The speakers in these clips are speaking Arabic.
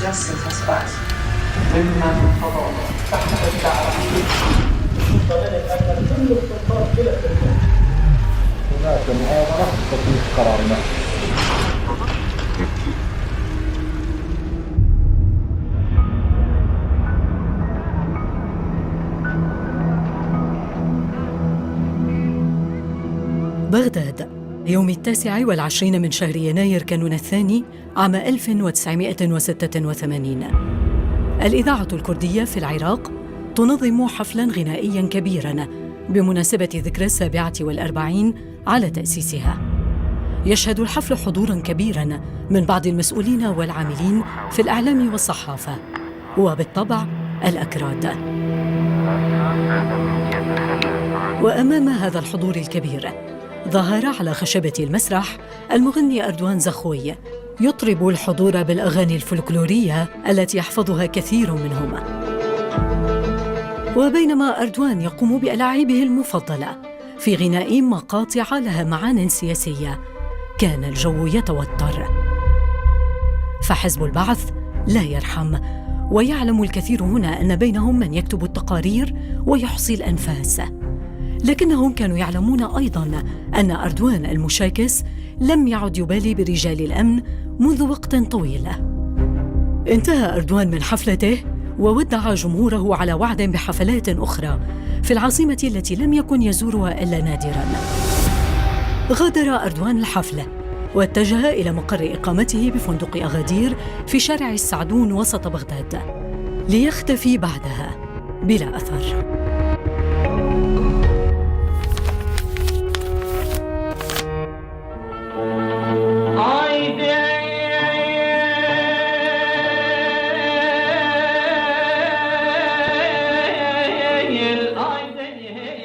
جسد أثبات مما من فضله تحت الدعوة. هناك محاضرة تطبيق قرارنا. بغداد، يوم 29 من شهر يناير كانون الثاني عام 1986. الإذاعة الكردية في العراق تنظم حفلاً غنائياً كبيراً بمناسبة ذكرى 47 على تأسيسها. يشهد الحفل حضوراً كبيراً من بعض المسؤولين والعاملين في الإعلام والصحافة، وبالطبع الأكراد. وأمام هذا الحضور الكبير ظهر على خشبة المسرح المغني أردوان زخوي يطرب الحضور بالأغاني الفلكلورية التي يحفظها كثير منهم. وبينما أردوان يقوم بألاعيبه المفضلة في غناء مقاطع لها معان سياسية، كان الجو يتوتر. فحزب البعث لا يرحم، ويعلم الكثير هنا أن بينهم من يكتب التقارير ويحصي الأنفاس، لكنهم كانوا يعلمون أيضاً أن أردوان المشاكس لم يعد يبالي برجال الأمن منذ وقت طويل. انتهى أردوان من حفلته وودع جمهوره على وعد بحفلات أخرى في العاصمة التي لم يكن يزورها إلا نادراً. غادر أردوان الحفلة واتجه إلى مقر إقامته بفندق أغادير في شارع السعدون وسط بغداد، ليختفي بعدها بلا أثر.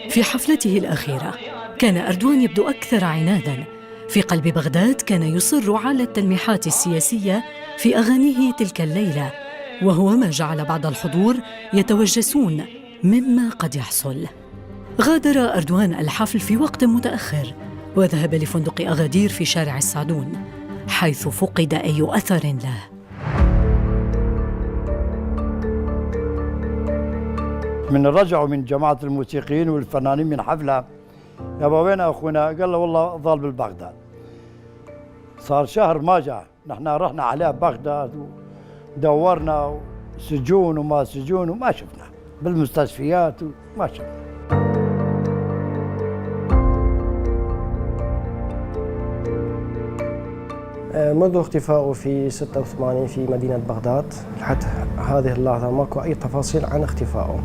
في حفلته الأخيرة كان أردوان يبدو أكثر عناداً. في قلب بغداد كان يصر على التلميحات السياسية في أغانيه تلك الليلة، وهو ما جعل بعض الحضور يتوجسون مما قد يحصل. غادر أردوان الحفل في وقت متأخر وذهب لفندق أغادير في شارع السعدون، حيث فقد أي أثر له. من رجعوا من جماعة الموسيقيين والفنانين من حفلة، يابا وين أخونا؟ قال له والله ضال بالبغداد. صار شهر ما جاء، نحن رحنا عليه بغداد ودورنا سجون وما سجون وما شفنا، بالمستشفيات وما شفنا. منذ اختفائه في 86 في مدينة بغداد حتى هذه اللحظة ماكو أي تفاصيل عن اختفائه،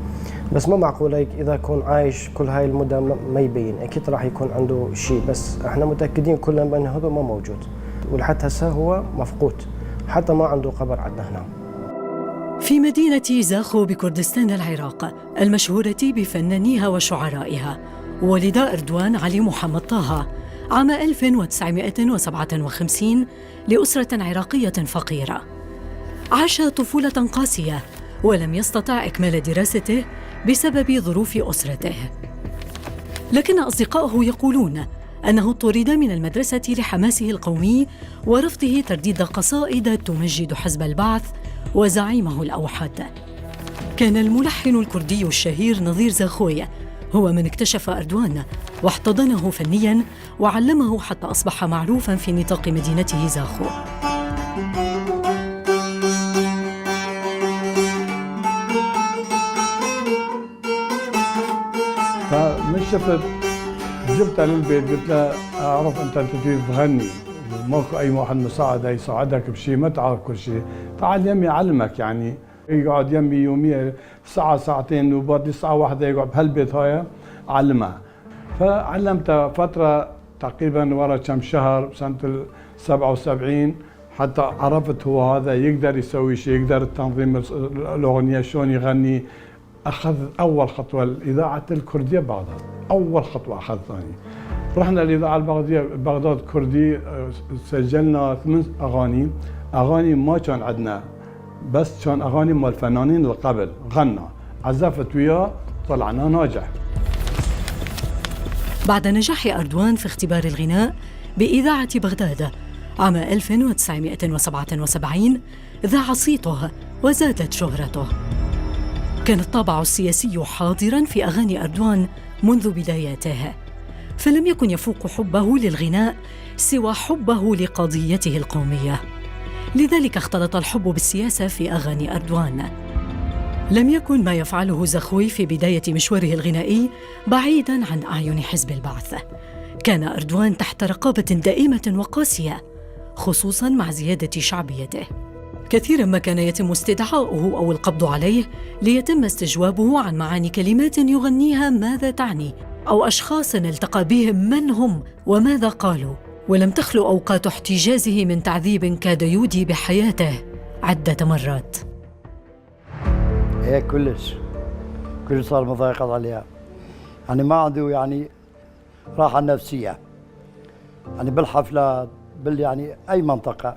بس ما معقول هيك إذا كون عايش كل هاي المدة ما يبين، أكيد راح يكون عنده شيء، بس احنا متأكدين كلنا بأن هذا ما موجود، ولحتى هسه هو مفقود، حتى ما عنده قبر عندنا هنا. في مدينة زاخو بكردستان العراق المشهورة بفنانيها وشعرائها، ولد أردوان علي محمد طه عام 1957 لأسرة عراقية فقيرة. عاش طفولة قاسية ولم يستطع إكمال دراسته بسبب ظروف أسرته، لكن أصدقائه يقولون أنه طرد من المدرسة لحماسه القومي ورفضه ترديد قصائد تمجد حزب البعث وزعيمه الأوحد. كان الملحن الكردي الشهير نظير زاخوي هو من اكتشف أردوان واحتضنه فنياً وعلمه حتى أصبح معروفاً في نطاق مدينته زاخو. فمن شفت جبتها للبيت قلت له أعرف أنت تريد تغني وماكو أي واحد مساعد يساعدك بشيء، ما تعرف كل شيء، تعال يمي أعلمك. يعني يقعد يمي يوميا ساعة ساعتين وبعد ساعة واحدة يقعد بهالبيت هاي أعلمها. فعلمته فترة تقريبا ورا كم شهر سنة 77 حتى عرفت هو هذا يقدر يسوي شيء، يقدر تنظيم الأغنية شلون يغني. أخذ أول خطوة الإذاعة الكردية بغداد، أول خطوة أخذ ثاني. رحنا الإذاعة البغدادية بغداد كردي، سجلنا 8 أغاني ما كان عندنا، بس كان أغاني مال الفنانين اللي قبل، غنى عزفت وياه طلعنا ناجح. بعد نجاح أردوان في اختبار الغناء بإذاعة بغداد عام 1977 ذاع صيته وزادت شهرته. كان الطابع السياسي حاضراً في أغاني أردوان منذ بداياته، فلم يكن يفوق حبه للغناء سوى حبه لقضيته القومية. لذلك اختلط الحب بالسياسة في أغاني أردوان. لم يكن ما يفعله زاخوي في بداية مشواره الغنائي بعيداً عن أعين حزب البعث. كان أردوان تحت رقابة دائمة وقاسية، خصوصاً مع زيادة شعبيته. كثيراً ما كان يتم استدعاؤه أو القبض عليه ليتم استجوابه عن معاني كلمات يغنيها ماذا تعني، أو أشخاص التقى بهم من هم وماذا قالوا. ولم تخلو أوقات احتجازه من تعذيب كاد يودي بحياته عدة مرات. هيك كلش صار مضايقات عليها، يعني ما عنده يعني راحة نفسية، يعني بالحفلات يعني أي منطقة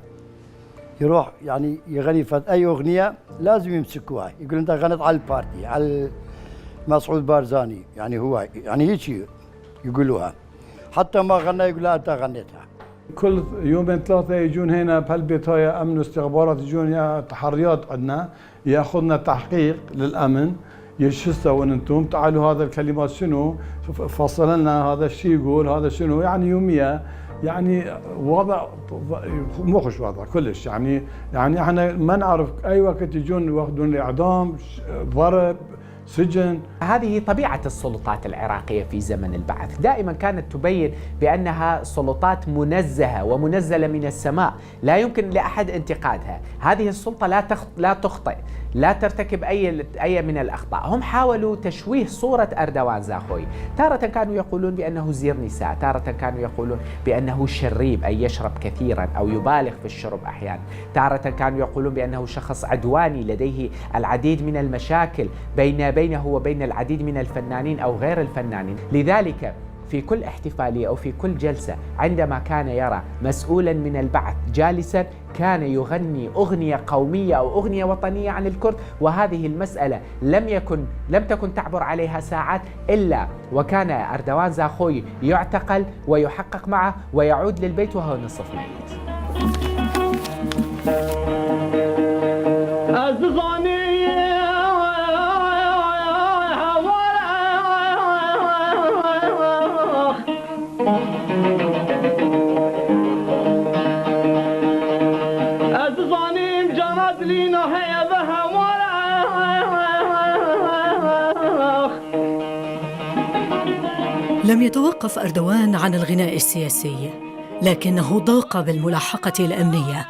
يروح يعني يغني أي أغنية لازم يمسكوها، يقول أنت غنت على البارتي، على مسعود بارزاني، يعني هو يعني هيك يقولوها، حتى ما غنى يقول لا أنت غنيتها. كل يومين ثلاثة يجون هنا بهالبيت هاي أمن واستخبارات، يجون يا تحريات عندنا ياخذنا تحقيق للأمن، شو تسوون انتم؟ تعالوا هذا الكلمات شنو؟ فصل لنا هذا الشيء يقول هذا شنو؟ يعني يوميا يعني وضع مو خوش وضع كلش، يعني احنا ما نعرف اي وقت يجون ياخذون اعدام، ضرب، سجن. هذه طبيعة السلطات العراقية في زمن البعث، دائما كانت تبين بأنها سلطات منزهة ومنزلة من السماء، لا يمكن لأحد انتقادها. هذه السلطة لا تخطئ، لا ترتكب أي من الأخطاء. هم حاولوا تشويه صورة أردوان زاخوي، تارة كانوا يقولون بأنه زير نساء، تارة كانوا يقولون بأنه شريب أي يشرب كثيرا أو يبالغ في الشرب أحيانا، تارة كانوا يقولون بأنه شخص عدواني لديه العديد من المشاكل بينه وبين العديد من الفنانين أو غير الفنانين. لذلك في كل احتفالية أو في كل جلسة عندما كان يرى مسؤولا من البعث جالسا كان يغني أغنية قومية أو أغنية وطنية عن الكرد، وهذه المسألة لم تكن تعبر عليها ساعات إلا وكان أردوان زاخوي يعتقل ويحقق معه ويعود للبيت وهو نصف ميت. لم يتوقف أردوان عن الغناء السياسي، لكنه ضاق بالملاحقة الأمنية،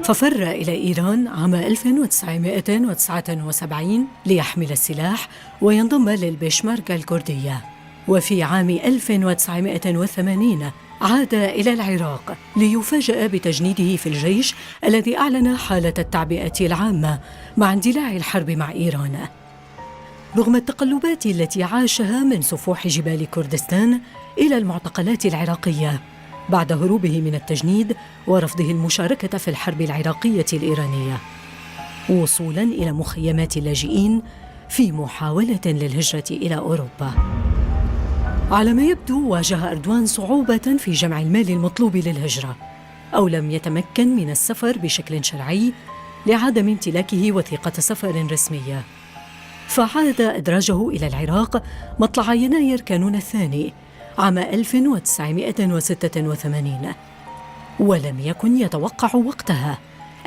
ففر إلى إيران عام 1979 ليحمل السلاح وينضم للبيشمركة الكردية. وفي عام 1980 عاد إلى العراق ليفاجأ بتجنيده في الجيش الذي أعلن حالة التعبئة العامة مع اندلاع الحرب مع إيران. رغم التقلبات التي عاشها من سفوح جبال كردستان إلى المعتقلات العراقية بعد هروبه من التجنيد ورفضه المشاركة في الحرب العراقية الإيرانية، وصولاً إلى مخيمات اللاجئين في محاولة للهجرة إلى أوروبا. على ما يبدو واجه أردوان صعوبة في جمع المال المطلوب للهجرة، أو لم يتمكن من السفر بشكل شرعي لعدم امتلاكه وثيقة سفر رسمية، فعاد إدراجه إلى العراق مطلع يناير كانون الثاني عام 1986، ولم يكن يتوقع وقتها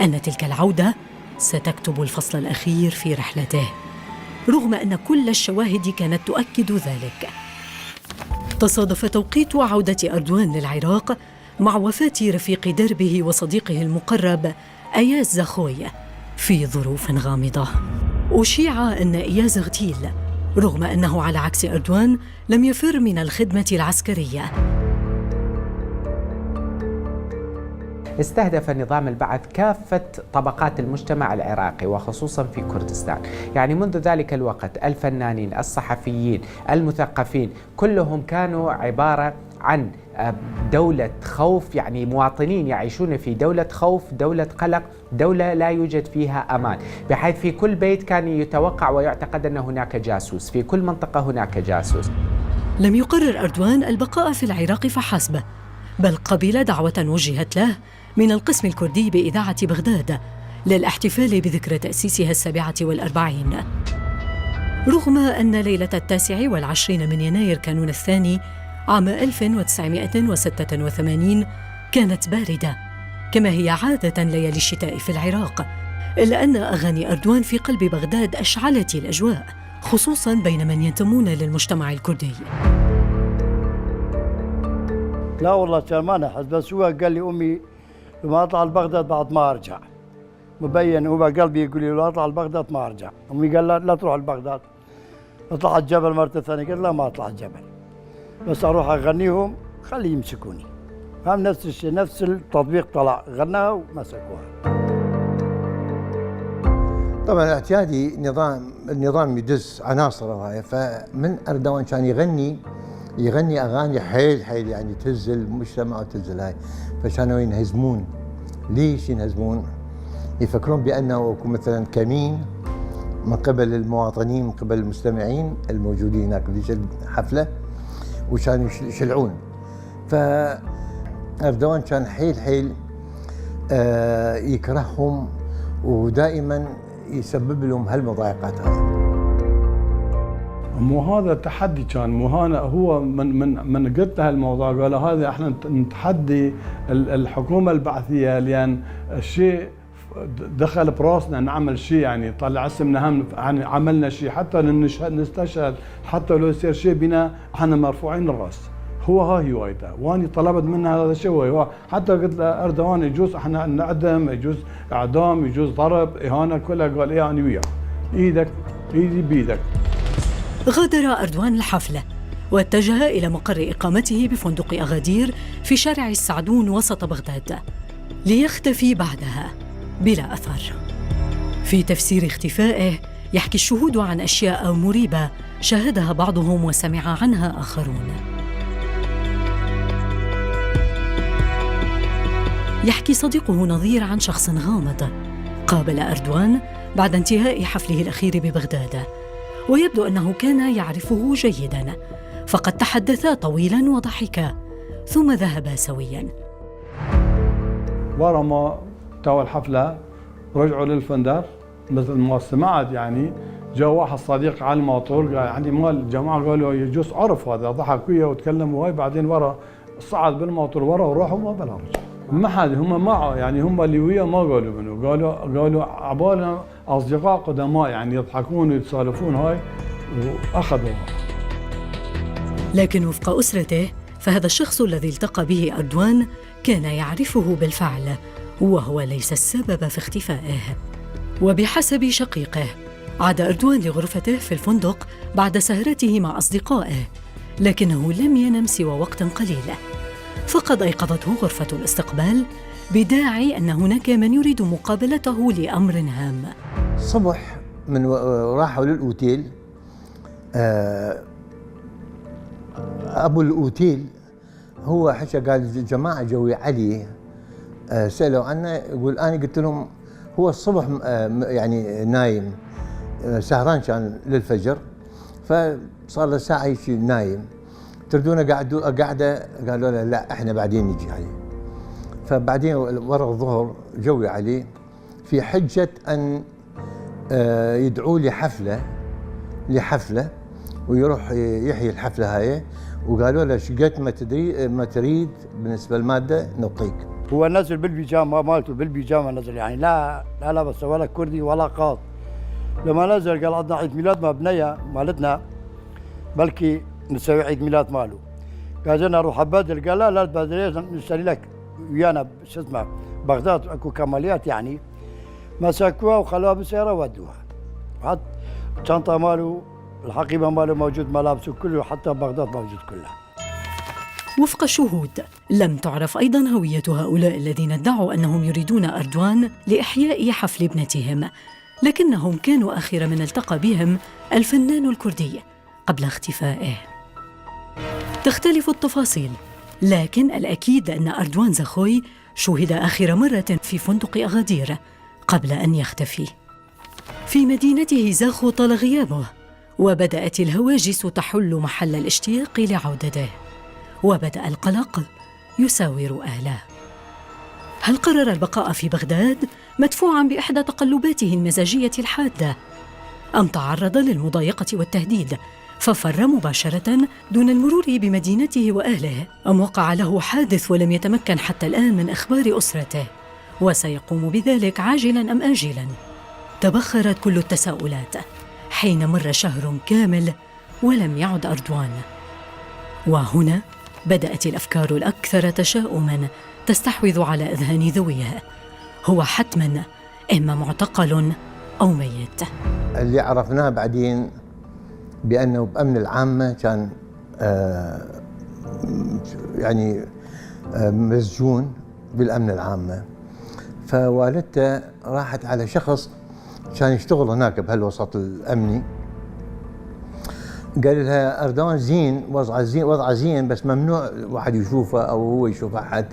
أن تلك العودة ستكتب الفصل الأخير في رحلته، رغم أن كل الشواهد كانت تؤكد ذلك. تصادف توقيت عودة أردوان للعراق مع وفاة رفيق دربه وصديقه المقرب أياز زاخوي في ظروف غامضة. أشيع أن إياز اغتيل، رغم أنه على عكس أردوان لم يفر من الخدمة العسكرية. استهدف نظام البعث كافة طبقات المجتمع العراقي وخصوصا في كردستان، يعني منذ ذلك الوقت الفنانين، الصحفيين، المثقفين، كلهم كانوا عبارة عن دولة خوف، يعني مواطنين يعيشون في دولة خوف، دولة قلق، دولة لا يوجد فيها أمان، بحيث في كل بيت كان يتوقع ويعتقد أن هناك جاسوس، في كل منطقة هناك جاسوس. لم يقرر أردوان البقاء في العراق فحسب، بل قبل دعوة وجهت له من القسم الكردي بإذاعة بغداد للاحتفال بذكرى تأسيسها 47. رغم أن ليلة 29 من يناير كانون الثاني عام 1986 كانت باردة كما هي عادة ليالي الشتاء في العراق، إلا أن أغاني أردوان في قلب بغداد أشعلت الأجواء، خصوصاً بين من ينتمون للمجتمع الكردي. لا والله كان ما نحس، بس هو قال لي أمي لما أطلع لبغداد بعد ما أرجع، مبين هو قلبي يقول لي لو أطلع لبغداد ما أرجع. أمي قال لا تروح لبغداد، اطلع الجبل مرة ثانية. قلت لا ما أطلع الجبل، بس أروح أغنيهم خلي يمسكوني. هم نفس الشيء، نفس التطبيق، طلع غناها ومسكوها. طبعا الاعتيادي النظام يدز عناصره هاي، فمن أردوان كان يغني اغاني حيل يعني تهز المجتمع وتهز هاي، فكانوا ينهزمون. ليش ينهزمون؟ يفكرون بانه مثلا كمين من قبل المواطنين، من قبل المستمعين الموجودين هناك في الحفله، وكانوا يشلعون. فأردوان كان حيل يكرههم، ودائما يسبب لهم هالمضايقات هذه. مو هذا تحدي كان، مو هذا هو من قلت له الموضوع قال هذا احنا نتحدي الحكومه البعثيه، لان الشيء دخل براسنا نعمل شيء، يعني طلع اسمنا هم يعني عملنا شيء، حتى نستشهد، حتى لو يصير شيء بنا احنا مرفوعين الراس. هو هاي هوايته، واني طلبت منه هذا الشيء، هو حتى قلت له اردوان يجوز احنا نعدم، يجوز اعدام، يجوز ضرب، اهانه، كلها. قال ايه انا وياك، ايدي بيدك. غادر أردوان الحفلة واتجه إلى مقر إقامته بفندق أغادير في شارع السعدون وسط بغداد، ليختفي بعدها بلا أثر. في تفسير اختفائه يحكي الشهود عن أشياء مريبة شاهدها بعضهم وسمع عنها آخرون. يحكي صديقه نظير عن شخص غامض قابل أردوان بعد انتهاء حفله الأخير ببغداد، ويبدو أنه كان يعرفه جيداً، فقد تحدثا طويلاً وضحكا ثم ذهبا سوياً. ورا ما انتهى الحفلة رجعوا للفندق، مثل ما سمعت يعني جاء واحد صديق على الموتور قال يعني مال الجماعة قالوا يجوز عرف هذا، ضحك وياه وتكلموا هاي، بعدين ورا صعد بالموتور ورا وراحوا ما بلا رجع. ما حد هم معه، يعني هم اللي وياه ما قالوا منه، قالوا عبالنا أصدقاء قدماء يعني يضحكون ويتسالفون هاي، وأخذوها. لكن وفق أسرته فهذا الشخص الذي التقى به أردوان كان يعرفه بالفعل، وهو ليس السبب في اختفائه. وبحسب شقيقه عاد أردوان لغرفته في الفندق بعد سهرته مع أصدقائه، لكنه لم ينم سوى وقت قليل، فقد أيقظته غرفة الاستقبال بداعي أن هناك من يريد مقابلته لأمر هام. الصبح من راحوا للأوتيل، أبو الأوتيل هو حكى قال جماعة جوي علي سألوا عنه، يقول أنا قلت لهم هو الصبح يعني نايم سهران كان للفجر، فصار له ساعة يشي نايم، تردون قاعدة قالوا له لا احنا بعدين نجي عليه. فبعدين ورا الظهر جوي عليه في حجة أن يدعوا لحفلة ويروح يحيي الحفلة هاي، وقالوا له شقد ما تريد بالنسبة للمادة نعطيك. هو نزل بالبيجامة مالته، بالبيجامة نزل، يعني لا لبس ولا كردي ولا قاط. لما نزل قال عندنا عيد ميلاد ما بنية مالتنا، بلكي نسوي عيد ميلاد ماله. قال انا اروح ابدل، قال لا تبدل، نشتري لك ويانا شو اسمه بغداد اكو كماليات يعني. مسكوها وخلوها بالسياره ودوها. حتى الشنطه ماله، الحقيبه ماله موجود، ملابسه كله، حتى بغداد موجود كلها. وفق الشهود لم تعرف أيضا هوية هؤلاء الذين ادعوا أنهم يريدون أردوان لإحياء حفل ابنتهم، لكنهم كانوا آخر من التقى بهم الفنان الكردي قبل اختفائه. تختلف التفاصيل، لكن الأكيد أن أردوان زخوي شوهد آخر مرة في فندق أغادير قبل أن يختفي. في مدينته زاخو طال غيابه، وبدأت الهواجس تحل محل الاشتياق لعودته، وبدأ القلق يساور أهله. هل قرر البقاء في بغداد مدفوعاً بإحدى تقلباته المزاجية الحادة، أم تعرض للمضايقة والتهديد ففر مباشرة دون المرور بمدينته وأهله، أم وقع له حادث ولم يتمكن حتى الآن من إخبار أسرته وسيقوم بذلك عاجلاً أم آجلاً؟ تبخرت كل التساؤلات حين مر شهر كامل ولم يعد أردوان. وهنا بدأت الأفكار الأكثر تشاؤماً تستحوذ على أذهان ذويه. هو حتماً إما معتقل أو ميت. اللي عرفناه بعدين بأنه بأمن العامة كان يعني مسجون بالأمن العامة، فوالدته راحت على شخص كان يشتغل هناك بهالوسط الأمني، قال لها أردوان زين، وضعه زين، بس ممنوع واحد يشوفه أو هو يشوف أحد،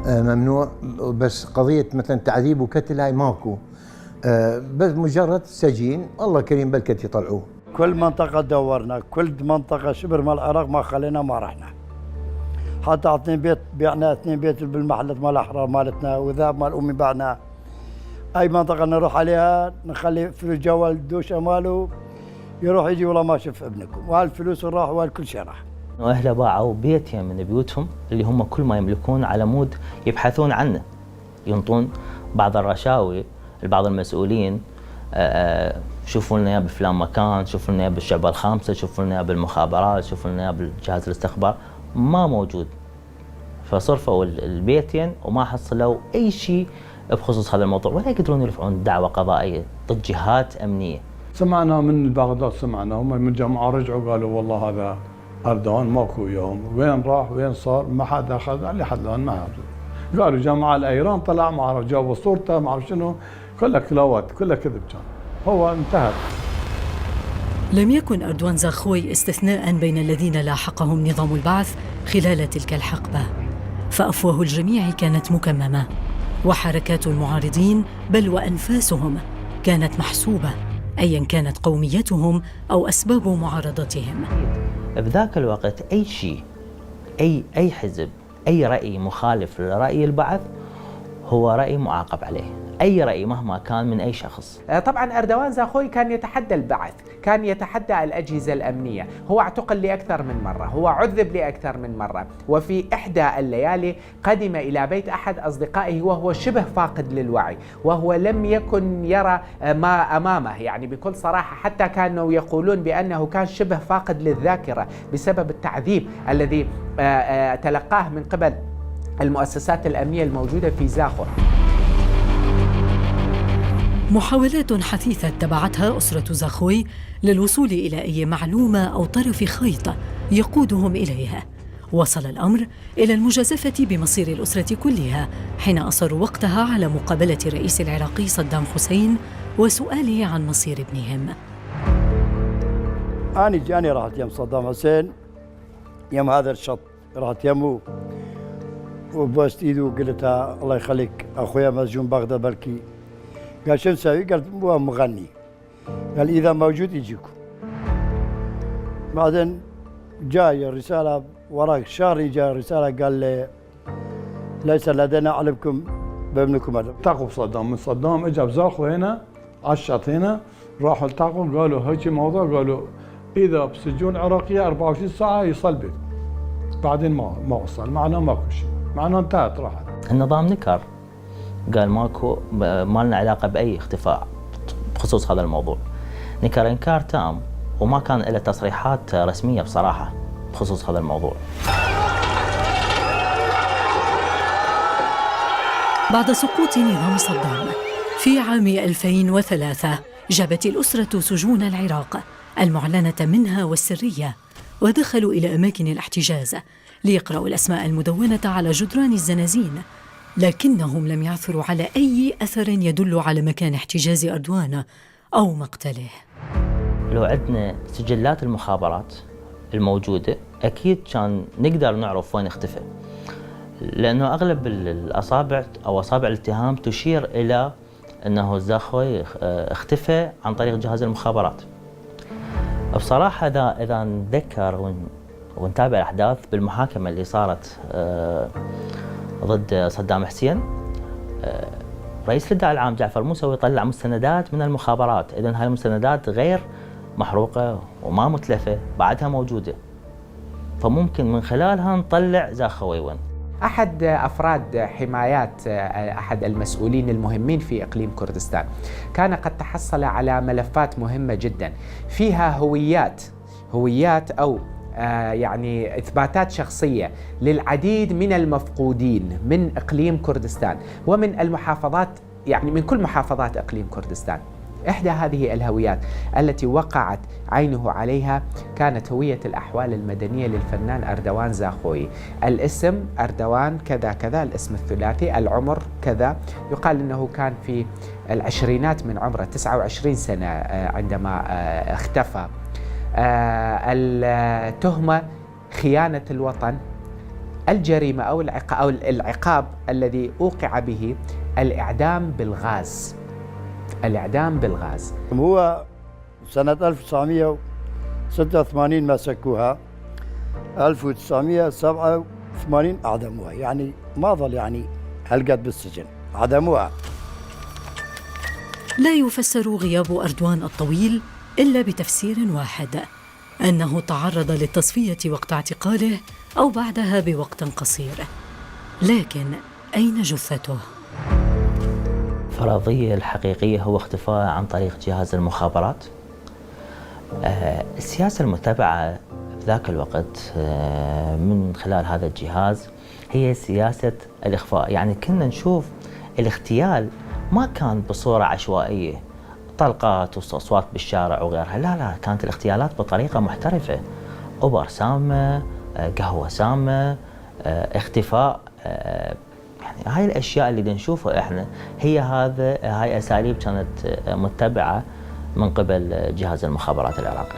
ممنوع، بس قضية مثلا تعذيب وقتل هاي ماكو، بس مجرد سجين، الله كريم بلكت يطلعوه. كل منطقة دورنا، كل منطقة شبر مال العراق ما خلينا ما رحنا، حتى أعطينا بيت بيعنا 2 بيت بالمحلات مال الأحرار مالتنا، وذهب مال أمي بعنا. أي منطقة نروح عليها نخلي فلوس جوا الدوشة ماله يروح يجي والله ما شف ابنكم، وهالفلوس راح وهالكل شيء راح. وأهله باعوا بيتين من بيوتهم اللي هم كل ما يملكون على مود يبحثون عنه، ينطون بعض الرشاوي لبعض المسؤولين، شوفوا لنا بفلان مكان، شوفوا لنا بالشعبة الخامسة، شوفوا لنا بالمخابرات، شوفوا لنا بالجهاز الاستخبار، ما موجود. فصرفوا البيتين وما حصلوا أي شيء بخصوص هذا الموضوع، ولا يقدرون يرفعون دعوة قضائية ضد جهات أمنية. سمعنا من بغداد، سمعنا هم من جماعة رجعوا قالوا والله هذا أردوان ماكو يوم، وين راح وين صار ما حد أخذ لحد الآن ما يعرف. قالوا جماعة الأيران طلع ما أعرف، جابوا صورته ما أعرف شنو، كلها كلاوات، كلها كذب كان، هو انتهى. لم يكن أردوان زاخوي استثناء بين الذين لاحقهم نظام البعث خلال تلك الحقبة، فأفواه الجميع كانت مكممة، وحركات المعارضين بل وأنفاسهم كانت محسوبة أيا كانت قوميتهم أو أسباب معارضتهم. بذاك الوقت أي شيء، أي حزب، أي رأي مخالف لرأي البعث هو رأي معاقب عليه، أي رأي مهما كان من أي شخص. طبعا أردوان زاخوي كان يتحدى البعث، كان يتحدى الأجهزة الأمنية، هو اعتقل لأكثر من مرة، هو عذب لأكثر من مرة، وفي إحدى الليالي قدم إلى بيت أحد أصدقائه وهو شبه فاقد للوعي، وهو لم يكن يرى ما أمامه، يعني بكل صراحة حتى كانوا يقولون بأنه كان شبه فاقد للذاكرة بسبب التعذيب الذي تلقاه من قبل المؤسسات الأمنية الموجودة في زاخو. محاولات حثيثة تبعتها أسرة زاخوي للوصول إلى أي معلومة أو طرف خيط يقودهم إليها. وصل الأمر إلى المجازفة بمصير الأسرة كلها حين أصروا وقتها على مقابلة الرئيس العراقي صدام حسين وسؤاله عن مصير ابنهم. أنا راحت يم صدام حسين، يم هذا الشط راحت يمه وبوست ايده وقلتها الله يخليك اخويا مسجون بغداد بلكي. قال شو نسوي؟ قالت هو مغني، قال اذا موجود يجيكم. بعدين جاي الرساله وراك شهر جاء رساله قال لي ليس لدينا علمكم بابنكم هذا. التقوا بصدام، من صدام اجى بزاخو هنا على الشط هنا، راحوا التقوا قالوا هيك موضوع، قالوا اذا بسجون عراقيه 24 ساعه يصل بيت. بعدين ما وصل، معناه ماكو شيء، معناه انتهت راحت. النظام نكر، قال ماكو، ما لنا علاقه باي اختفاء بخصوص هذا الموضوع. نكر انكار تام، وما كان له تصريحات رسميه بصراحه بخصوص هذا الموضوع. بعد سقوط نظام صدام في عام 2003 جابت الأسرة سجون العراق المعلنة منها والسرية، ودخلوا إلى أماكن الاحتجاز ليقرأوا الأسماء المدونة على جدران الزنازين، لكنهم لم يعثروا على أي أثر يدل على مكان احتجاز أردوان أو مقتله. لو عندنا سجلات المخابرات الموجودة أكيد كان نقدر نعرف وين اختفى، لأنه أغلب الأصابع أو أصابع الاتهام تشير إلى أنه الزاخوي اختفى عن طريق جهاز المخابرات. بصراحة إذا نتذكر ونتابع الأحداث بالمحاكمة اللي صارت ضد صدام حسين، رئيس الادعاء العام جعفر موسوي طلع مستندات من المخابرات، اذا هاي المستندات غير محروقه وما متلفه، بعدها موجوده، فممكن من خلالها نطلع زاخويون. أحد أفراد حمايات أحد المسؤولين المهمين في إقليم كردستان كان قد تحصل على ملفات مهمة جدا فيها هويات أو يعني إثباتات شخصية للعديد من المفقودين من إقليم كردستان ومن المحافظات، يعني من كل محافظات إقليم كردستان. إحدى هذه الهويات التي وقعت عينه عليها كانت هوية الأحوال المدنية للفنان أردوان زاخوي. الاسم أردوان كذا كذا، الاسم الثلاثي، العمر كذا، يقال أنه كان في العشرينات من عمره، 29 سنة عندما اختفى. التهمة خيانة الوطن، الجريمة أو العقاب الذي أوقع به الإعدام بالغاز. هو سنة 1986 مسكوها، 1987 أعدموها، يعني ما ظل يعني هلقت بالسجن، أعدموها. لا يفسر غياب أردوان الطويل إلا بتفسير واحد، أنه تعرض للتصفية وقت اعتقاله أو بعدها بوقت قصير. لكن أين جثته؟ الفرضية الحقيقية هو اختفاء عن طريق جهاز المخابرات. السياسة المتبعة في ذاك الوقت من خلال هذا الجهاز هي سياسة الإخفاء، يعني كنا نشوف الاغتيال ما كان بصورة عشوائية، طلقات وأصوات بالشارع وغيرها، لا، كانت الاغتيالات بطريقة محترفة، أوبر سامة، قهوة سامة، اختفاء. يعني هاي الأشياء اللي نشوفها إحنا هاي أساليب كانت متبعة من قبل جهاز المخابرات العراقي.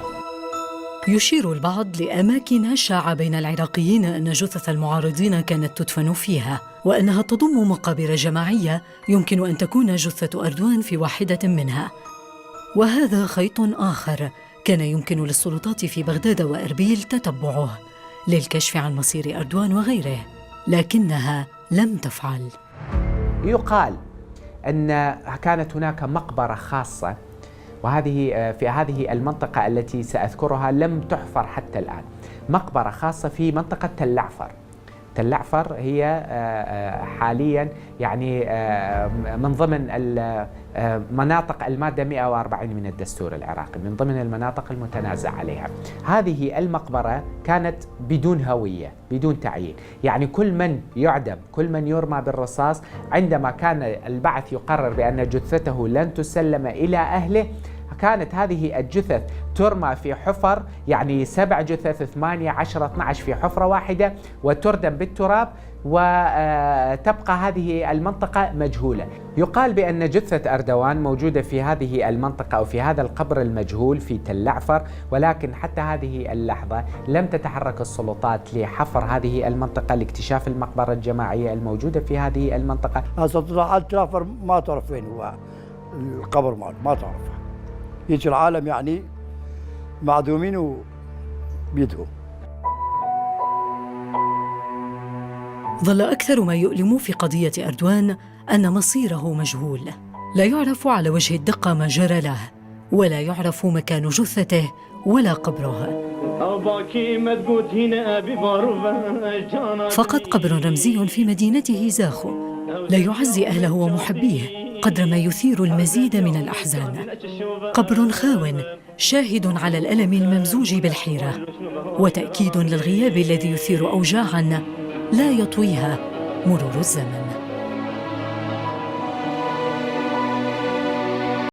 يشير البعض لأماكن شاع بين العراقيين أن جثث المعارضين كانت تدفن فيها، وأنها تضم مقابر جماعية يمكن أن تكون جثة أردوان في واحدة منها. وهذا خيط آخر كان يمكن للسلطات في بغداد وأربيل تتبعه للكشف عن مصير أردوان وغيره، لكنها لم تفعل. يقال أن كانت هناك مقبرة خاصة، وهذه في هذه المنطقة التي سأذكرها لم تحفر حتى الآن، مقبرة خاصة في منطقة تل عفر هي حاليا يعني من ضمن مناطق المادة 140 من الدستور العراقي، من ضمن المناطق المتنازع عليها. هذه المقبرة كانت بدون هوية، بدون تعيين، يعني كل من يعدم، كل من يرمى بالرصاص، عندما كان البعث يقرر بأن جثته لن تسلم إلى أهله، كانت هذه الجثث ترمى في حفر، يعني 7 جثث، 8، 10، 12 في حفرة واحدة، وتردم بالتراب، وتبقى هذه المنطقة مجهولة. يقال بأن جثة أردوان موجودة في هذه المنطقة أو في هذا القبر المجهول في تل عفر، ولكن حتى هذه اللحظة لم تتحرك السلطات لحفر هذه المنطقة لاكتشاف المقبرة الجماعية الموجودة في هذه المنطقة. هسه تل عفر ما تعرف وين هو القبر ماله، ما تعرفه، يجي العالم يعني معدومين وبيدهم. ظل أكثر ما يؤلم في قضية أردوان أن مصيره مجهول، لا يعرف على وجه الدقة ما جرى له، ولا يعرف مكان جثته ولا قبره. فقط قبر رمزي في مدينته زاخو لا يعزي أهله ومحبيه قدر ما يثير المزيد من الأحزان. قبر خاو شاهد على الألم الممزوج بالحيرة، وتأكيد للغياب الذي يثير أوجاعاً لا يطويها مرور الزمن.